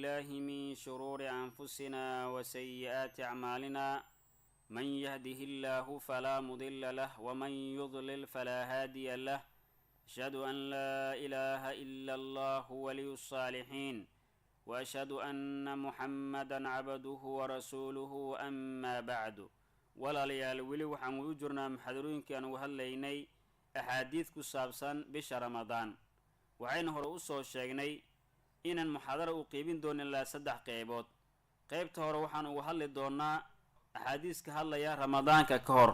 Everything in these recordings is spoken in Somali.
بالله من شرور أنفسنا وسيئات أعمالنا من يهده الله فلا مضل له ومن يضلل فلا هادي له أشهد أن لا إله إلا الله ولي الصالحين وأشهد أن محمدا عبده ورسوله أما بعد ولا ليال ولي وحن وجرنا محضرين كانوا هليني أحاديث كسابسان بشهر رمضان وعينه رؤوسه الشيغني إن المحاضرة وقيبين دون الله سدح قيبوت قيبت هور وحن وهل دونا أحاديث كهلا يا رمضان كهور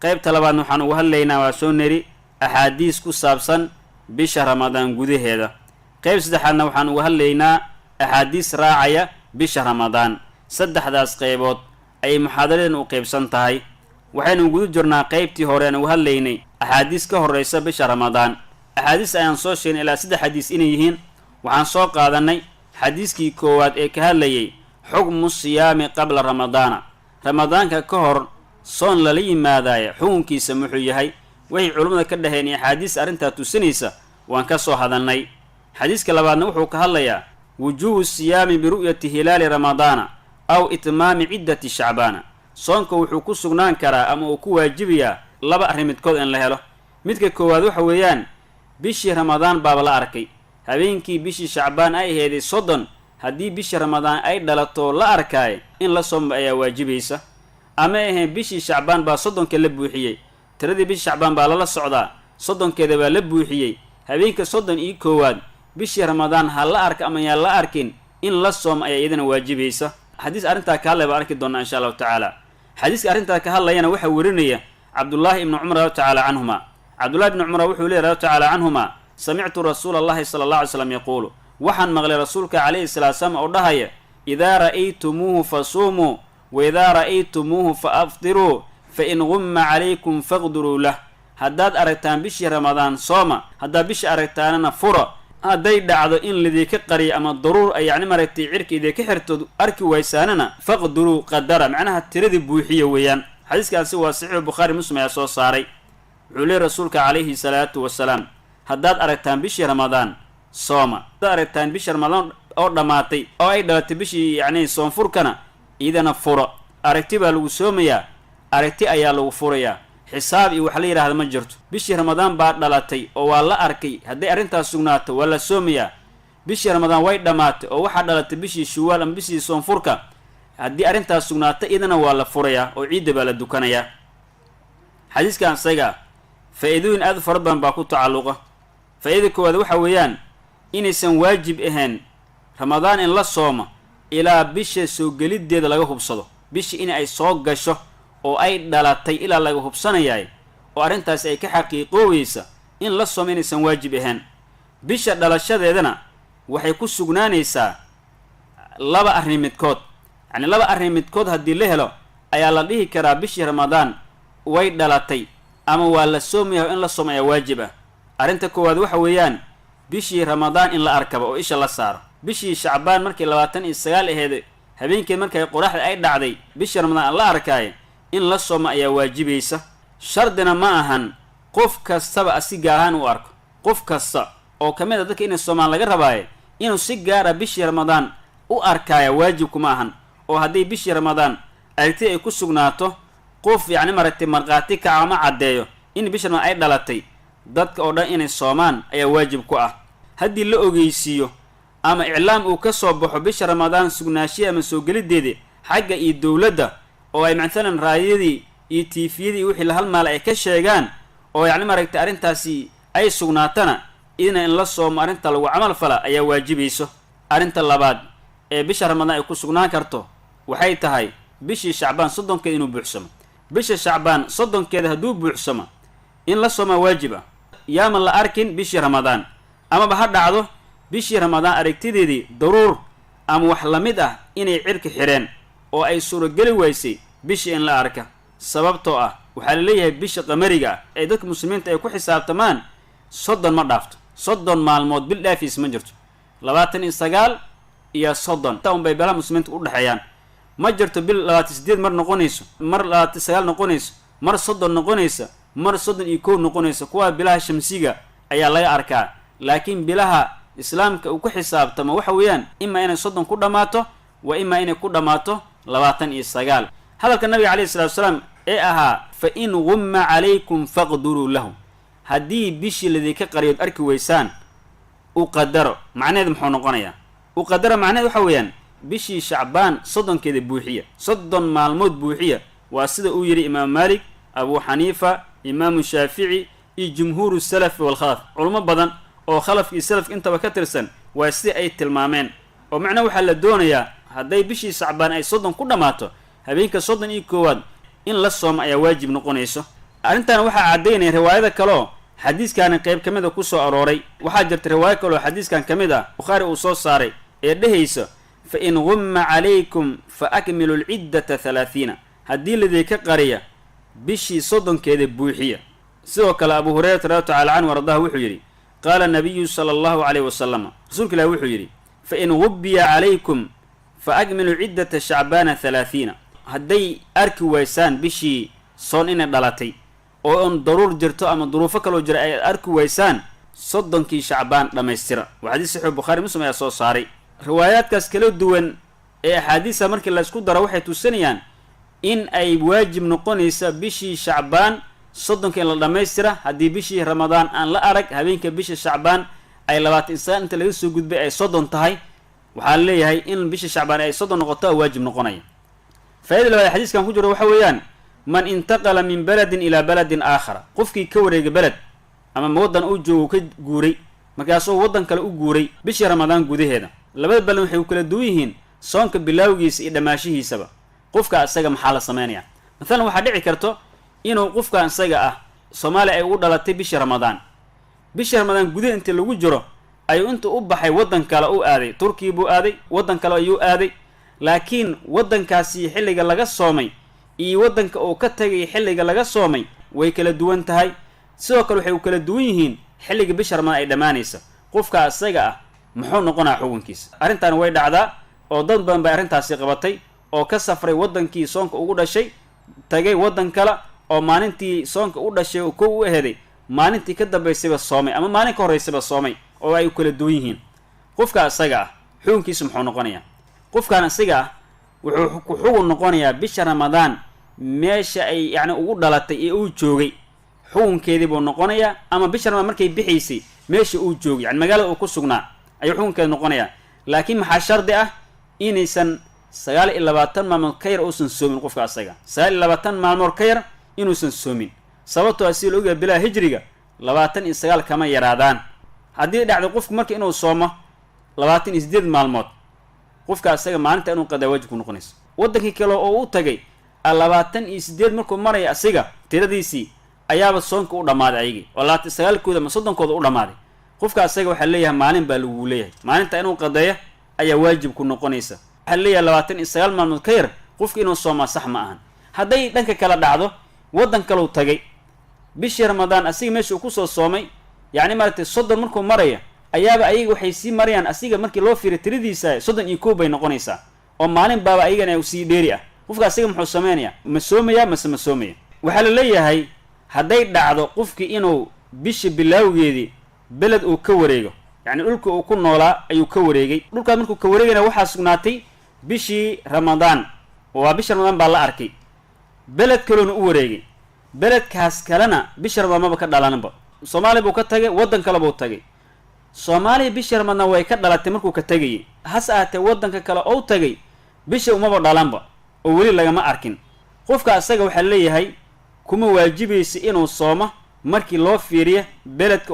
قيبت لبعض وحن وهلينا وسونري أحاديث كسابسان بشهر رمضان جوده هذا قيب سدحنا وحن وهلينا أحاديث راعية بشهر رمضان سدح داس قيبوت أي محاضرين وقيب سنتهاي وحين وجود جرنا قيبتي هورين وهليني أحاديث كهور رئيسة بشهر رمضان أحاديث أيان صوشين إلى سد حديث إنيهين وعن سوق قادني حديث كي كواد إكهالي حكم الصيام قبل رمضان كهور صون للي ماذا حكم كي سمحوا يهي وهي علومنا كده هني حديث أرنتا تسنيسة وان كسو هذا الني حديث كلابا نوحو كهالي وجوه الصيام برؤية هلال رمضان أو إتمام عدة شعبان صون كوحو كسغنان كرا أما وكو واجبيا لبا أرمت كود إن لهلو متك كواد وحويان bishii ramadaan baaba la arkay habeenkii bishii shacbaan ay heeday soddon haddii bishii ramadaan ay dhalato la arkaayo in la soomo ayaa waajibaysa ama ahayn bishii shacbaan baa soddonka la buuxiyey tiradii bishii shacbaan baa lala socdaa soddonkeeda baa la buuxiyey habeenka soddon iyo koowaad bishii ramadaan ha la arka ama yaa la arkin in la soomo ayaa iyadana waajibaysa xadiis arrintaa ka hadlaya baan arki doonaa insha allahu tacaala xadiiska arrintaa ka hadlayana waxaa werinaya cabdullaahi ibnu cumar radi tacaala canhuma عبد الله بن عمر وحول رضي الله تعالى عنهما سمعت رسول الله صلى الله عليه وسلم يقول وحن مغلي رسولك عليه الصلاة والسلام أردهاية إذا رأيتموه فصوموا وإذا رأيتموه فأفطروا فإن غم عليكم فاقدروا له هداد أريتان بشي رمضان صوما هداد بشي أريتاننا فرا هداي دعض إن لذيك قري أما الضرور أي يعني مريتي عركي ذيك حرتو أركي ويساننا فاقدروا قدرا معناها تردي بوحية ويان حديث كان سوى صحيح البخاري مسلم يا صو صاري علي رسولك عليه الصلاة والسلام هداد أريتان بشي رمضان صوما هداد أريتان بشي رمضان أو دماتي أو أي دلت بشي يعني صوم فركنا إذا نفورا أريتي بالو سوميا أريتي أيا لو فوريا حساب وحلي هذا مجرت بشي رمضان بعد دلتي أو والله أركي هدي أرنتا سجنات ولا سوميا بشي رمضان وايد دمات أو واحد دلت بشي شوال أم بشي صوم فركا هدي أرنتا سجنات إذا ولا فوريا أو عيد بالدكانيا حديث كان سيجا فإذن أذ فرضاً باكو تعلقه فإذا كواد وحويان إنسان واجب إهان رمضان إن لا صوم إلى بش سوغليد ديد لغا حبصدو بش إن أي سوق غشو أو أي دلاتي إلى لغا حبصنا ياي أو أرنتاس أي كحقيقو ويسا إن لا صوم إنسان واجب إهان بش دلاشا ديدنا وحيكو سوغنانيسا لبا أرنمت كود يعني لبا أرنمت كود هدي لهلو أي الله ليه كرا بش رمضان وي دلاتي ama waa la soomayaa in la soomayaa waajib ah arrinta koowaad waxa weeyaan bishii ramadaan in la arkaba oo isha la saaro bishii shacbaan markii 29 ahayd habeenkii markay qoraxda ay dhacday bishii ramadaan la arkay in la soomo ayaa waajibaysa shardina ma ahan qof kastaba si gaar ahaan u arko qof kasta oo kamid ah dadka in soomaan laga rabaayo inuu si gaar ah bishii ramadaan u arkaya waajib kuma ahan oo haddii bishii ramadaan aragti ay ku sugnaato qof يعني مرتي مرقاتي كعامة عديو إن بيش ما أي دلتي ضدك أو إن الصومان أي واجب كوه هدي اللي أجيسيو أما إعلام وكسب بحبش رمضان سجناشية من سوق الجديد حاجة الدولة ده أو أي مثلا رايدي يتيفيدي وحي لهالملائكة شيئان أو يعني مرتي أرنتاسي أي سجناتنا إذن إن الله صوم أرنت لو عمل فلا أي واجب يسو أرنت الله بعد بيش رمضان يكون سجنا كرتو وحيت هاي بيش شعبان صدق كأنه بحسم بش شعبان صدق كده هدوب بحسمه إن لا صوم واجبة يا من لا أركن بش رمضان أما بحد عضو بش رمضان أركتدي دي ضرور أم وحلمده إني عرك حرين أو أي سورة قلي ويسي بش إن لا أركه سبب طوعة وحلليه بش قمريقة أي ذلك مسلمين تأيكو حساب تمان صدن ما دافت صدن مع الموت بالله في اسم جرت لباتن إنستقال يا صدن تاهم بيبالا مسلمين تقول حيان ما جرت بال تسديد مر نقونيس مر تسجال نقونيس مر صدن نقونيس مر صدن يكون نقونيس كوا بلها شمسية أي الله أركا لكن بلها islaamka uu ku xisaabtamo waxa weeyaan ima inay 30 ku dhamaato wa ima inay ku dhamaato 29 hadalka nabiga calayhi salaatu wasalaam ee ahaa fa in ghumma calaykum faqduruu lahu haddii bishii ladinka qariyood arki weysaan u qadaro macnaheedu muxuu noqonayaa u qadaro macnaheedu waxa weeyaan bishii shacbaan 30keeda buuxiya 30 maalmood buuxiya waa sida uu yiri imaam maalik abu xaniifa imaam shaafici iyo jumhuuru salaf wal khalaf culimo badan oo khalaf iyo salaf intaba ka tirsan waa si ay tilmaameen oo macna waxa la doonayaa hadday bishii shacbaan ay 30 ku dhamaato habeenka 31 in la soomo ayaa waajib noqonayso arrintan waxa cadeynay riwaayada kale xadiiskan qayb kamid ah ku soo arooray waxa jirta riwaayad kale oo xadiiskan kamid ah bukhari uu soo saaray ee dhehayso fa in ghumma calaykum fa akmilu al-iddata 30 haddii ladinka qariya bishii 30keeda buuxiya sidoo kale abu hurayra radhiyallahu ta'ala anhu waradahu wuxuu yiri qaala nabiyyu sallallahu alayhi wasallam rasuulka ilaahi wuxuu yiri fa in ghubbiya calaykum fa akmilu iddata shacbana 30 hadday arki waysaan bishii soon inay dhalatay oo on daruur jirto ama duruufo kale oo jira ay arki waysaan 30kii shacbaan dhamaystira waa xadiis sahih bukhari muslim ayaa soo saaray riwaayaadkaas kala duwan ee axaadiisa markii la isku daro waxay tusinayaan in ay waajib noqonaysa bishii shacbaan 30 in la dhamaystira haddii bishii ramadaan aan la arag habeenka bishii shacbaan ay 29 inta laga soo gudbay ay 30 tahay waxaa leeyahay in bishii shacbaan ay 30 noqoto waajib noqonaya faa'idada labaad xadiiskan ku jiro waxa weeyaan man intaqala min baladin ila baladin aakhara qofkii ka wareegay balad ama wadan uu joogo ka guuray markaasoo wadan kale u guuray bishii ramadaan gudaheeda labada balad waxay kala duwan yihiin soonka bilawgiisa iyo dhamaashihiisaba qofka asaga maxaa la sameeyaa midalan waxa dhici karto inuu qofka asaga ah Soomaali ay u dhalatay bishii ramadaan gudaheeda inta lagu jiro ayuu inta u baxay wadan kale u aaday Turkiga buu aaday wadan kale ayuu aaday laakiin wadankaasi xilliga laga soomay iyo wadanka oo ka tagay xilliga laga soomay way kala duwan tahay sidoo kale waxay kala duwan yihiin xilliga bishii ramadaan ay dhamaanayso qofka asaga ah muxuu noqonaa xukunkiisa arrintan way dhacdaa oo dad badan bay arrintaasi qabatay oo ka safray wadankii soonka ugu dhashay tagay wadan kale oo maalintii soonka u dhashay oo u aheeday maalintii ka dambeysayba soomay ama maalin ka horeysayba soomay oo ay kala duwan yihiin qofka asaga ah xukunkiisa muxuu noqonayaa qofkan asaga ah wuxuu ku xugun noqonayaa bisha ramadaan meesha ay yani ugu dhalatay ee uu joogay xukunkeedii buu noqonayaa ama bisha ramadaan markay bixiisay meesha uu joogay yani magaalada uu ku sugnaa ayuu xukunkeeda noqonayaa laakiin maxaa shardi ah inaysan 29 maalmood ka yar uusan soomin qofka asaga 29 maalmood ka yar inuusan soomin sababtoo ah si loo ogaa bilaa hijriga 29 kama yaraadaan haddii dhacdo qofku marka inuu soomo 28 maalmood qofka asaga maalinta inuu qadaa waajib ku noqonayso wadankii kale oo uu tagay 28 markuu maray asiga tiradiisii ayaaba soonka u dhamaaday ayigi oo 29kooda ama 30kooda u dhamaaday qofka asaga waxa leeyahay maalin baa lagu leeyahay maalinta inuu qadeeyo ayaa waajib ku noqonaysa waxa leeyahay 29 maalmood ka yar qofka inuu soomaa sax ma ahan hadday dhanka kala dhacdo wadan kale uu tagay bishii ramadaan asiga meesha uu ku soo soomay yani maartay 30 markuu maraya ayaaba ayaga waxay sii marayaan asiga markii loo fiiriyo tiradiisa 31 bay noqonaysaa oo maalin baaba ayagana uu sii dheeri ah qofka asaga muxuu sameeyaa ma soomaya ma soomaya waxa la leeyahay hadday dhacdo qofkii inuu bishii bilawgeedii beled uu ka wareego yani dhulka uu ku noolaa ayuu ka wareegay dhulka markuu ka wareegayna waxa sugnaatay bishii ramadaan oo bishii ramadaan baa la arkay beled kale u wareegay beledkaas kalena bishii ramadaan ka dhalanba Soomaali buu ka tagay wadan kale buu tagay Soomaali bishii ramadaan way ka dhalatay markuu ka tagay has aatee wadanka kale oo tagay bishii umaba dhalanba oo wali lagama arkin qofka asaga waxa leeyahay kuma waajibaysa inuu soomo markii loo fiiriyo beledka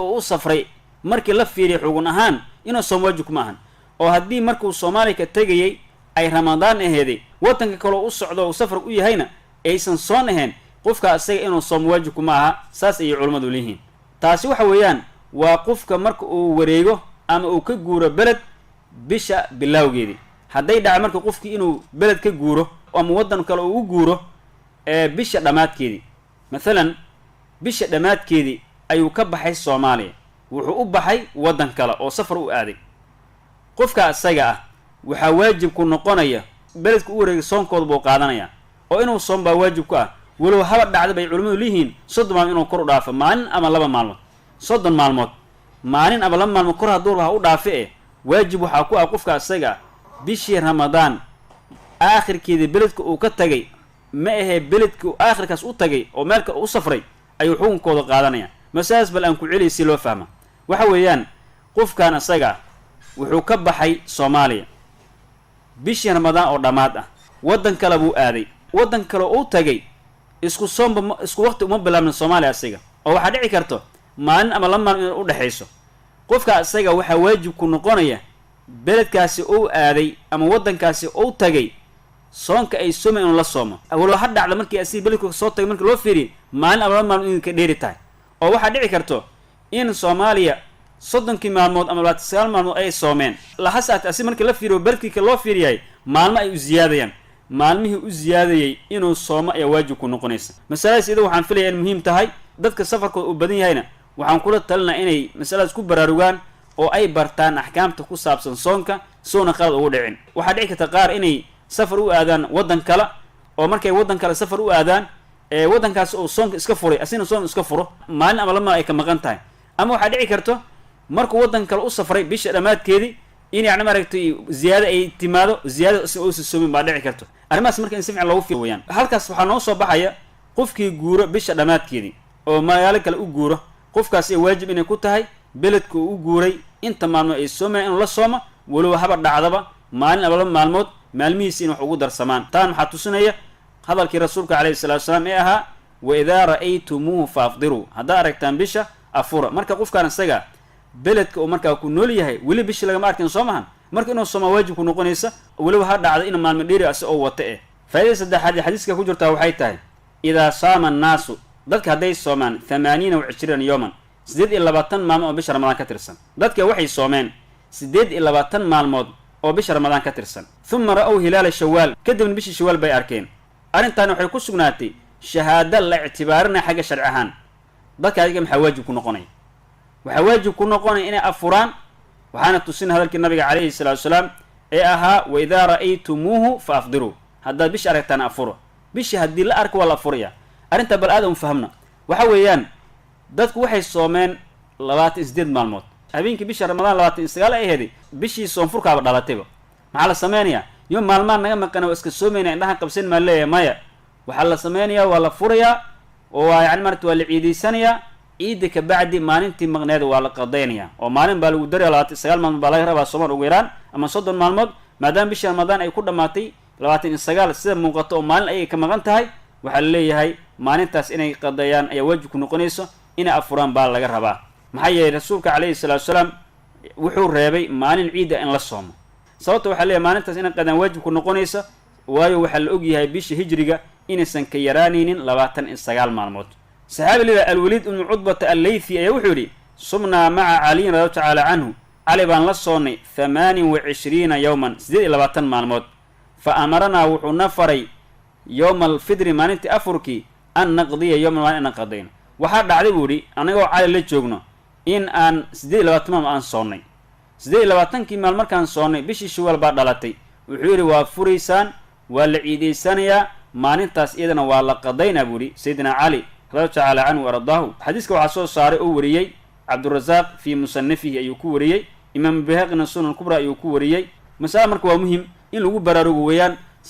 oo u safray markii la fiiriyo xugun ahaan inuu soomo waajib kuma ahan oo haddii markuu Soomaali ka tagayay ay ramadaan aheeday wadanka kale u socdo oo safar u yahayna aysan soon ahayn qofka asaga inuu soomo waajib kuma aha saas ay culimadu leeyihiin taasi waxa weeyaan waa qofka marka uu wareego ama uu ka guuro beled bisha bilawgeedii hadday dhaca marka qofkii inuu beled ka guuro ama wadan kale uu guuro bisha dhamaadkeedii مثلا bisha dhamaadkeedii ayuu ka baxay Soomaaliya wuxuu u baxay wadan kale oo safar u aaday qofka asaga ah waxa waajib ku noqonaya beledku u wareegay soonkooda buu qaadanaya oo inuu soom baa waajib ku ah walow haba dhacdo bay culimadu leeyihiin 30 maalmood inuu kor u dhaafo maalin ama 2 maalmood 30 maalmood maalin ama laba maalmood kor hadduu ha u dhaafe waajib waxaa ku ah qofka isaga bishii ramadaan aakhirkeedii beledka uu ka tagay ma ahee beledka aakhirkaas u tagay oo meelka u safray ayuu xukunkooda qaadanaya masaas bal aan ku celiyay si loo fahma waxa weeyaan qofkan isaga wuxuu ka baxay Soomaaliya bishii ramadaan oo dhamaad ah wadan kale buu aaday wadan kale uu tagay isku soomba isku waqti uma bilaabmin Soomaaliya isaga oo waxa dhici karto maalin ama laba maalin u dhaxayso qofka isaga waxa waajib ku noqonaya beledkaasi uu aaday ama wadankaasi uu tagay soonka ay soomay inuu la soomo awalo ha dhacdo markii asii beledku soo tagay markii loo fiiriyo maalin ama laba maalin ka dheeri tahay oo waxa dhici karto in Soomaaliya 30 maalmood ama 29 maalmood ay soomeen la hasaat asii markii la fiiriyo beledkii loo fiiriyay maalmo ay u ziyaadayaan maalmihii u ziyaadayay inuu soomo ay waajib ku noqonaysa mas'aladas iyada waxaan filayaa in muhiim tahay dadka safarkooda u badan yahayna waxaan kula talinaa inay mas'aladaas ku baraarugaan oo ay bartaan ahkaamta ku saabsan soonka soona qalad ugu dhicin waxa dhici karta qaar inay safar u aadaan wadan kale oo markay wadan kale safar u aadaan wadankaas oo soonka iska furay asina soon iska furo maalin ama lama ay ka maqan tahay ama waxa dhici karto markuu wadan kale u safray bisha dhamaadkeedii in yaani maaragtay ziyaada ay timaado ziyaada oo soomin baa dhici karto arrimahaas marka in si fiican loogu fiiriyaan halkaas waxaa noo soo baxaya qofkii guuro bisha dhamaadkeedii oo magaalo kale u guuro qofkaas ay waajib inay ku tahay beledku uu guuray inta maalmood ay soomayaan inuu la soomo waliba haba dhacdaba maalin ama laba maalmood maalmihiisa in wax ugu darsamaan taan maxaa tusinaya hadalkii rasuulka calayhi salaatu wasalaam ee ahaa wa idaa ra'aytumuuhu faafdiruu haddaa aragtaan bisha afura marka qofkaan isaga beledka uu markaa ku nool yahay weli bishi lagama arkin soo mahan marka inuu soomaa waajib ku noqonaysa waliba ha dhacdo in maalmo dheeri asi oo wata faa'idada saddexaad ee xadiiska ku jirtaa waxay tahay idaa saama annaasu dadka hadday soomaan 28 yawman 28 maalmood oo bisha ramadaan ka tirsan dadka waxay soomeen 28 maalmood oo bisha ramadaan ka tirsan thumma ra'aw hilaal shawaal kadibna bishii shawaal bay arkeen arrintan waxay ku sugnaatay shahaada la ictibaarina xagga sharci ahaan dadka ayaga maxaa waajib ku noqonay waxa waajib ku noqonay inay afuraan waxaana tusin hadalkii nabiga calayhi salaatu wasalaam ee ahaa wa idaa ra'aytumuuhu faafdiruu haddaad bisha aragtaan afuro bisha haddii la arko waa la afuraya arrinta bal aadam fahmna waxa weeyaan dadku waxay soomeen 28 maalmood habeenkii bisha ramadaan 29 ay ahayd bishii soonfurkaaba dhalatayba maxaa la sameeyaa yom maalmaan naga maqana iska soomeynaa indhaha qabsan ma leeyahay maya waxa la sameeyaa waa la furayaa oo yaani martii waa la ciideysanayaa ciida ka bacdi maalintii maqneed waa la qadaynayaa oo maalin baa lagu daray 29 maalmood baa laga rabaa sooman ugu yaraan ama 30 maalmood maadaama bisha ramadaan ay ku dhamaatay 29 sida muuqato oo maalin ay ka maqan tahay waxa la leeyahay maalintaas inay qadayaan ayaa waajib ku noqonayso inay afuraan baa laga rabaa maxaa yeelay rasuulka calayhi salaatu wasalaam wuxuu reebay maalin ciida in la soomo sababta waxa leeyahay maalintaas inay qadaan waajib ku noqonayso waayo waxa la og yahay bisha hijriga inaysan ka yaraanaynin 29 maalmood saxaabi lida al-Walid ibn Utbah al-Laythi ayaa wuxuu yiri sumna ma'a Ali radiyallahu ta'ala anhu Ali baan la soonnay 28 yawman 28 maalmood fa amarna wuxuu nafaray yawm al-fidr maalintii afurki an naqdiya yawm an qadayna waxa dhacday buuri anagoo cali la joogno in aan 28 maalmood aan soonnay 28kii maal markaan soonnay bishii shawaal baa dhalatay wuxuu yiri waa furiisaan waa la ciideysanayaa maalintaas iyadana waa la qadaynaa buuri sayyidina cali radiyallahu ta'ala anhu waradaahu xadiiska waxa soo saaray oo wariyay Abdurrazzaq fi musannafihi ayuu ku wariyay Imam Bayhaqi sunan kubra ayuu ku wariyay masala marka waa muhiim in lagu baraarugo weeyaan